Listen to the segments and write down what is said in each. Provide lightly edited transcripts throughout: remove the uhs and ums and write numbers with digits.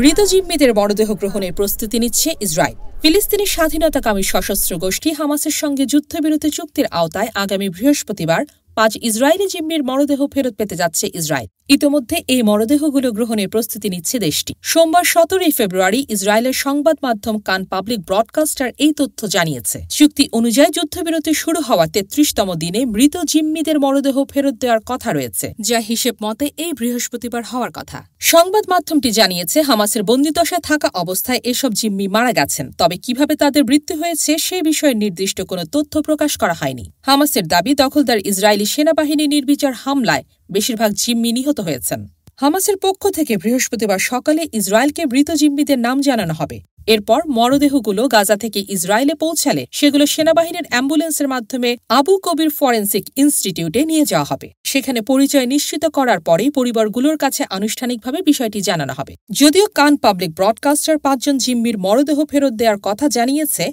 মৃত জিম্মিদের মরদেহ গ্রহণের প্রস্তুতি নিচ্ছে ইসরায়েল। ফিলিস্তিনি স্বাধীনতাকামী সশস্ত্র গোষ্ঠী হামাসের সঙ্গে যুদ্ধবিরতি চুক্তির আওতায় আগামী বৃহস্পতিবার ৫ ইসরায়েলি জিম্মির মরদেহ ফেরত পেতে যাচ্ছে ইসরায়েল। ইতোমধ্যে এই মরদেহগুলো গ্রহণের প্রস্তুতি নিচ্ছে দেশটি। সোমবার ১৭ ফেব্রুয়ারি ইসরায়েলের সংবাদ মাধ্যম কান পাবলিক ব্রডকাস্টার এই তথ্য জানিয়েছে। চুক্তি অনুযায়ী যুদ্ধবিরতি শুরু হওয়ার ৩৩তম দিনে মৃত জিম্মিদের মরদেহ ফেরত দেওয়ার কথা রয়েছে, যা হিসেব মতে এই বৃহস্পতিবার হওয়ার কথা। সংবাদ মাধ্যমটি জানিয়েছে, হামাসের বন্দিদশায় থাকা অবস্থায় এসব জিম্মি মারা গেছেন, তবে কিভাবে তাদের মৃত্যু হয়েছে সে বিষয়ে নির্দিষ্ট কোনো তথ্য প্রকাশ করা হয়নি। হামাসের দাবি, দখলদার ইসরায়েলি সেনাবাহিনী নির্বিচার হামলায় বেশিরভাগ জিম্মি নিহত হয়েছেন। হামাসের পক্ষ থেকে বৃহস্পতিবার সকালে ইসরায়েলকে মৃত জিম্মিদের নাম জানানো হবে। এরপর মরদেহগুলো গাজা থেকে ইসরায়েলে পৌঁছালে সেগুলো সেনাবাহিনীর অ্যাম্বুলেন্সের মাধ্যমে আবু কবির ফরেন্সিক ইনস্টিটিউটে নিয়ে যাওয়া হবে। সেখানে পরিচয় নিশ্চিত করার পরেই পরিবারগুলোর কাছে আনুষ্ঠানিকভাবে বিষয়টি জানানো হবে। যদিও কান পাবলিক ব্রডকাস্টার ৫ জন জিম্মির মরদেহ ফেরত দেওয়ার কথা জানিয়েছে,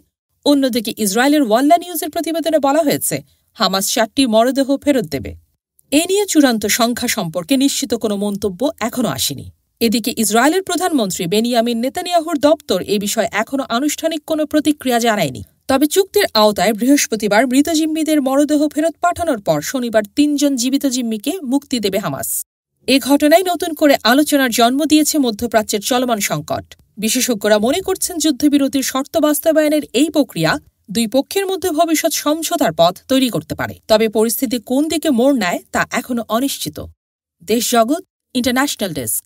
অন্যদিকে ইসরায়েলের ওয়াল্লা নিউজের প্রতিবেদনে বলা হয়েছে হামাস ৪টি মরদেহ ফেরত দেবে। এ নিয়ে চূড়ান্ত সংখ্যা সম্পর্কে নিশ্চিত কোনো মন্তব্য এখনও আসেনি। এদিকে ইসরায়েলের প্রধানমন্ত্রী বেনিয়ামিন নেতানিয়াহুর দপ্তর এ বিষয়ে এখনও আনুষ্ঠানিক কোনো প্রতিক্রিয়া জানায়নি। তবে চুক্তির আওতায় বৃহস্পতিবার মৃত জিম্মিদের মরদেহ ফেরত পাঠানোর পর শনিবার ৩ জন জীবিত জিম্মিকে মুক্তি দেবে হামাস। এ ঘটনায় নতুন করে আলোচনার জন্ম দিয়েছে মধ্যপ্রাচ্যের চলমান সংকট। বিশেষজ্ঞরা মনে করছেন, যুদ্ধবিরতির শর্ত বাস্তবায়নের এই প্রক্রিয়া দুই পক্ষের মধ্যে ভবিষ্যৎ সমঝোতার পথ তৈরি করতে পারে। তবে পরিস্থিতি কোন দিকে মোড় নেয় তা এখনও অনিশ্চিত। দেশ জগৎ ইন্টারন্যাশনাল ডেস্ক।